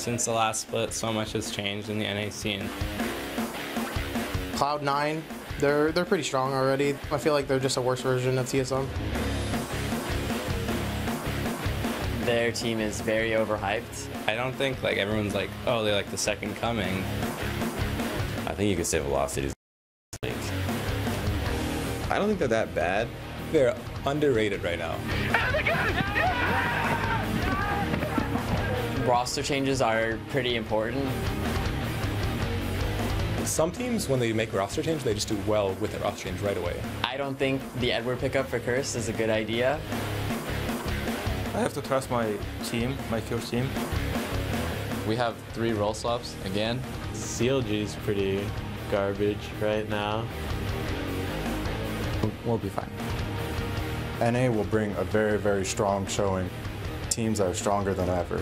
since the last split, so much has changed in the NA scene. Cloud9, they're pretty strong already. I feel like they're just a worse version of TSM. Their team is very overhyped. I don't think like everyone's like, oh, they're like the second coming. I think you could say Velocity's like, I don't think they're that bad. They're underrated right now. Roster changes are pretty important. Some teams, when they make a roster change, they just do well with the roster change right away. I don't think the Edward pickup for Curse is a good idea. I have to trust my team, my Curse team. We have 3 role swaps again. CLG is pretty garbage right now. We'll be fine. NA will bring a very, very strong showing. Teams that are stronger than ever.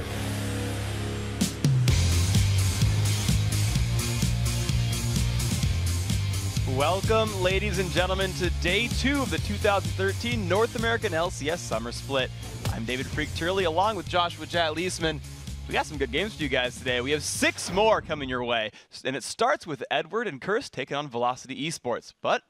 Welcome, ladies and gentlemen, to day 2 of the 2013 North American LCS Summer Split. I'm David Freak Turley, along with Joshua Jat Leisman. We got some good games for you guys today. We have 6 more coming your way, and it starts with Edward and Curse taking on Velocity Esports. But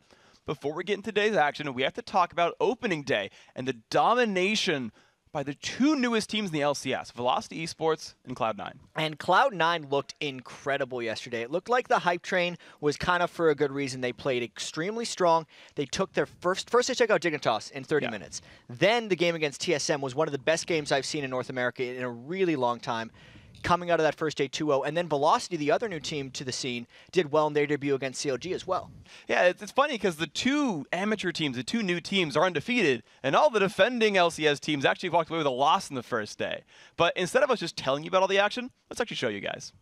before we get into today's action, we have to talk about opening day and the domination by the 2 newest teams in the LCS, Velocity Esports and Cloud9. And Cloud9 looked incredible yesterday. It looked like the hype train was kind of for a good reason. They played extremely strong. They took their first they took out Dignitas in 30 minutes. Then the game against TSM was one of the best games I've seen in North America in a really long time, coming out of that first day 2-0. And then Velocity, the other new team to the scene, did well in their debut against CLG as well. Yeah, it's funny because the 2 amateur teams, the 2 new teams are undefeated, and all the defending LCS teams actually walked away with a loss in the first day. But instead of us just telling you about all the action, let's actually show you guys.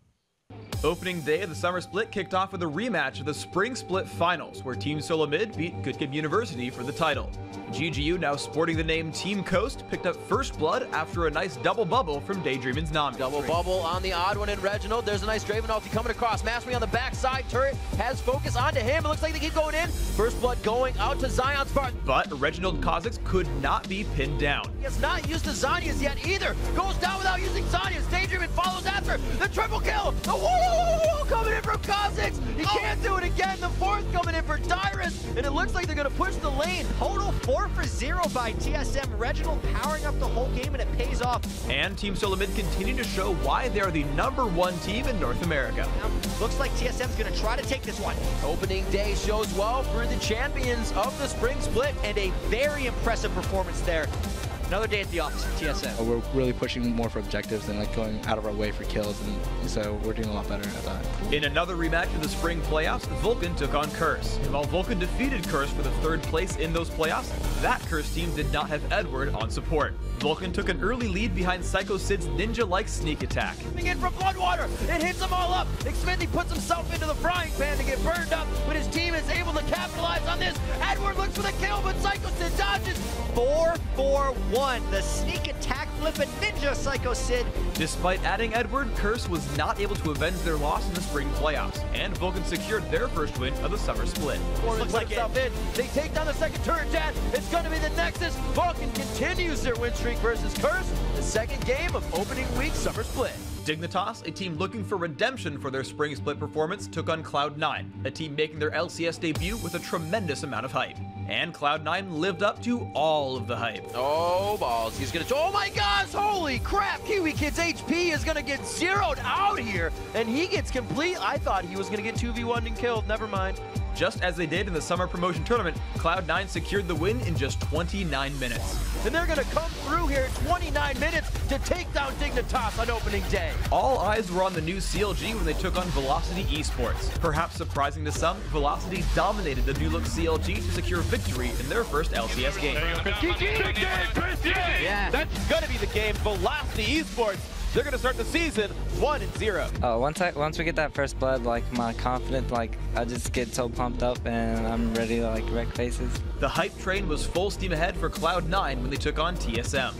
Opening day of the Summer Split kicked off with a rematch of the Spring Split Finals, where Team Solo Mid beat Good Kid University for the title. GGU, now sporting the name Team Coast, picked up first blood after a nice double bubble from Daydreamin's Nam. Double bubble on the odd one in Reginald. There's a nice Draven ulti coming across. Mastery on the backside. Turret has focus onto him. It looks like they keep going in. First blood going out to Zion Spartan. But Reginald Kha'Zix could not be pinned down. He has not used the Zanyas yet either. Goes down without using Zanyas. Daydreamin follows after. The triple kill. The whoa coming in from Kha'Zix. He can't do it again. The 4th coming in for Dyrus. And it looks like they're going to push the lane. Total 4 for 0 by TSM. Reginald powering up the whole game, and it pays off. And Team Solo Mid continue to show why they are the #1 team in North America. Looks like TSM's going to try to take this one. Opening day shows well for the champions of the Spring Split. And a very impressive performance there. Another day at the office for TSM. We're really pushing more for objectives and like going out of our way for kills, and so we're doing a lot better at that. In another rematch of the spring playoffs, Vulcan took on Curse. And while Vulcan defeated Curse for the 3rd place in those playoffs, that Curse team did not have Edward on support. Vulcan took an early lead behind Psycho Sid's ninja-like sneak attack. Coming in from Bloodwater, it hits them all up. Xmithie puts himself into the frying pan to get burned up, but his team is able to capitalize on this. Edward looks for the kill, but Psycho Sid dodges. 4-4-1. The sneak attack flipping ninja Psycho Sid. Despite adding Edward, Curse was not able to avenge their loss in the spring playoffs, and Vulcan secured their first win of the Summer Split. Looks like it. They take down the second turret, Chad. It's going to be the Nexus. Vulcan continues their win streak versus Curse. The 2nd game of opening week Summer Split. Dignitas, a team looking for redemption for their spring split performance, took on Cloud9, a team making their LCS debut with a tremendous amount of hype. And Cloud9 lived up to all of the hype. Oh, balls. He's going to... Oh, my gosh. Holy crap. Kiwi Kid's HP is going to get zeroed out here. And he gets complete. I thought he was going to get 2v1'd and killed. Never mind. Just as they did in the summer promotion tournament, Cloud9 secured the win in just 29 minutes. And they're going to come through here in 29 minutes to take down Dignitas on opening day. All eyes were on the new CLG when they took on Velocity Esports. Perhaps surprising to some, Velocity dominated the new look CLG to secure victory in their first LCS game. Yeah, that's going to be the game. Velocity Esports, they're going to start the season 1-0. Once we get that first blood, like my confidence, like I just get so pumped up and I'm ready to like wreck faces. The hype train was full steam ahead for Cloud9 when they took on TSM.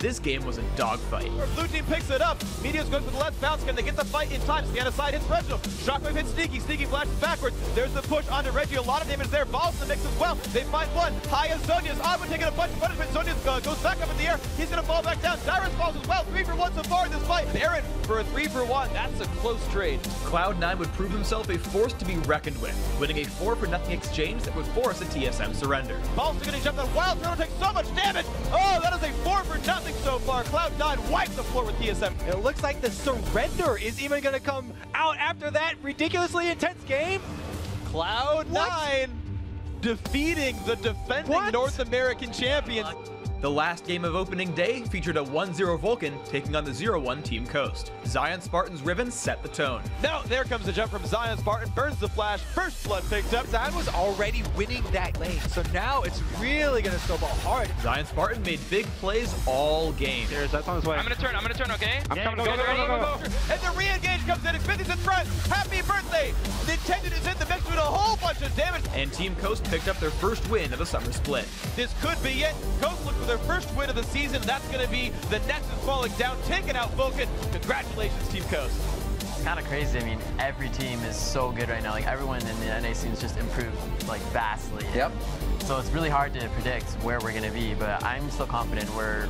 this game was a dogfight. Blue team picks it up. Meteor's going for the left bounce. Can they get the fight in time? Scan aside hits Reginald. Shockwave hits Sneaky. Sneaky flashes backwards. There's the push onto Reggie. A lot of damage there. Balls in the mix as well. They find one. High as Zonia's. Oddman taking a bunch of punishment. Zonia's goes back up in the air. He's going to fall back down. Dyrus falls as well. 3 for 1 so far in this fight. Aaron for a 3 for 1. That's a close trade. Cloud9 would prove himself a force to be reckoned with, winning a 4-for-0 exchange that would force a TSM surrender. Balls are going to jump that wild. Turtle takes so much damage. Oh, that is a 4 for 0 so far. Cloud9 wipes the floor with TSM. It looks like the surrender is even going to come out after that ridiculously intense game. Cloud9 defeating the defending North American champions. The last game of opening day featured a 1-0 Vulcan taking on the 0-1 Team Coast. Zion Spartan's ribbon set the tone. Now, there comes the jump from Zion Spartan, burns the flash, first blood picked up. Zion was already winning that lane, so now it's really going to snowball hard. Zion Spartan made big plays all game. That's on his way. I'm going to turn, okay? I'm coming, go. And the re-engage comes in, Xfinithy's in front. Happy birthday! Nintendo is in the mix with a whole bunch of damage. And Team Coast picked up their first win of the summer split. This could be it. Coast look for their first win of the season. That's going to be the Nexus falling down, taking out Vulcan. Congratulations, Team Coast. It's kind of crazy. I mean, every team is so good right now. Like, everyone in the NA scene's just improved, like, vastly. Yep. So it's really hard to predict where we're going to be, but I'm still confident we're,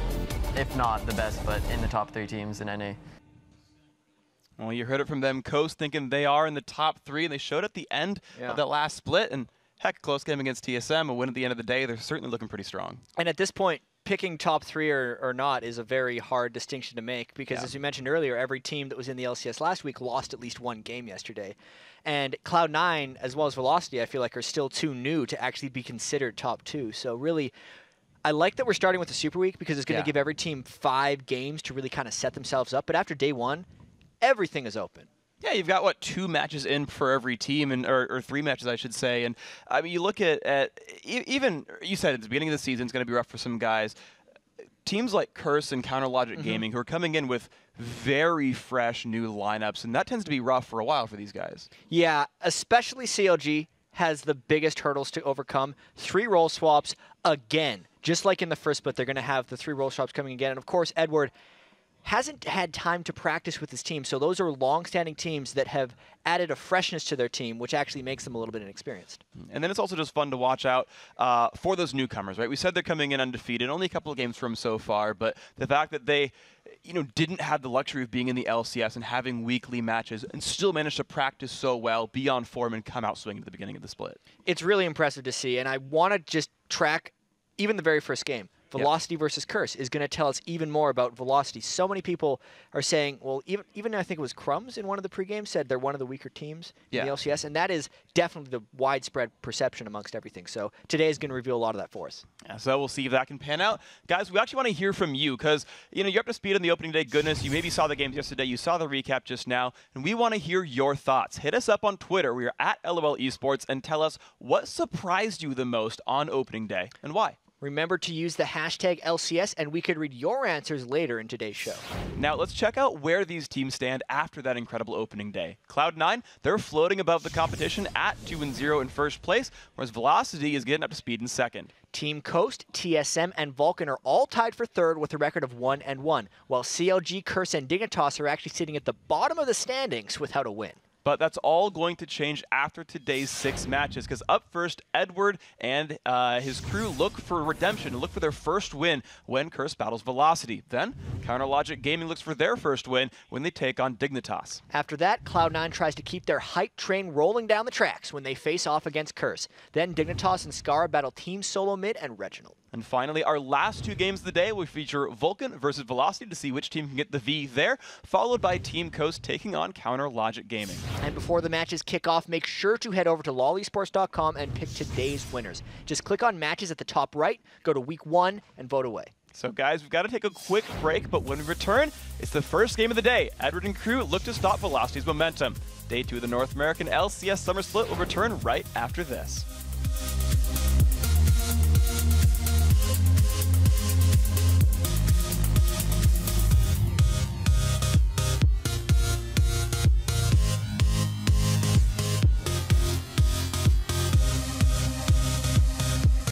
if not the best, but in the top 3 teams in NA. Well, you heard it from them. Coast thinking they are in the top 3, and they showed at the end of that last split. And heck, close game against TSM, a win at the end of the day. They're certainly looking pretty strong. And at this point, picking top 3 or not is a very hard distinction to make because, as you mentioned earlier, every team that was in the LCS last week lost at least 1 game yesterday. And Cloud9, as well as Velocity, I feel like are still too new to actually be considered top 2. So really, I like that we're starting with the Super Week because it's going to give every team 5 games to really kind of set themselves up. But after day 1, everything is open. Yeah, you've got, what, 2 matches in for every team, and or 3 matches, I should say. And, I mean, you look at even, you said at the beginning of the season it's going to be rough for some guys. Teams like Curse and Counter Logic Gaming who are coming in with very fresh new lineups, and that tends to be rough for a while for these guys. Yeah, especially CLG has the biggest hurdles to overcome. 3 role swaps again. Just like in the first split, they're going to have the 3 role swaps coming again. And, of course, Edward hasn't had time to practice with his team, so those are long-standing teams that have added a freshness to their team, which actually makes them a little bit inexperienced. And then it's also just fun to watch out for those newcomers, right? We said they're coming in undefeated, only a couple of games from so far, but the fact that they, didn't have the luxury of being in the LCS and having weekly matches and still managed to practice so well, be on form, and come out swinging at the beginning of the split. It's really impressive to see, and I want to just track even the very first game. Velocity versus Curse is going to tell us even more about Velocity. So many people are saying, well, even I think it was Crumbs in one of the pregames said they're one of the weaker teams in the LCS, and that is definitely the widespread perception amongst everything. So today is going to reveal a lot of that for us. Yeah, so we'll see if that can pan out. Guys, we actually want to hear from you because, you're up to speed on the opening day goodness. You maybe saw the games yesterday. You saw the recap just now, and we want to hear your thoughts. Hit us up on Twitter. We are at LOL Esports, and tell us what surprised you the most on opening day and why. Remember to use the hashtag LCS, and we could read your answers later in today's show. Now, let's check out where these teams stand after that incredible opening day. Cloud9, they're floating above the competition at 2-0 in first place, whereas Velocity is getting up to speed in second. Team Coast, TSM, and Vulcan are all tied for third with a record of 1-1, while CLG, Curse, and Dignitas are actually sitting at the bottom of the standings without a win. But that's all going to change after today's 6 matches, because up first, Edward and his crew look for redemption, look for their first win when Curse battles Velocity. Then, Counter Logic Gaming looks for their first win when they take on Dignitas. After that, Cloud9 tries to keep their hype train rolling down the tracks when they face off against Curse. Then Dignitas and Scar battle Team Solo Mid and Reginald. And finally, our last 2 games of the day will feature Vulcan versus Velocity to see which team can get the V there, followed by Team Coast taking on Counter Logic Gaming. And before the matches kick off, make sure to head over to lolesports.com and pick today's winners. Just click on matches at the top right, go to week 1, and vote away. So guys, we've got to take a quick break, but when we return, it's the first game of the day. Edward and crew look to stop Velocity's momentum. Day 2 of the North American LCS Summer Split will return right after this.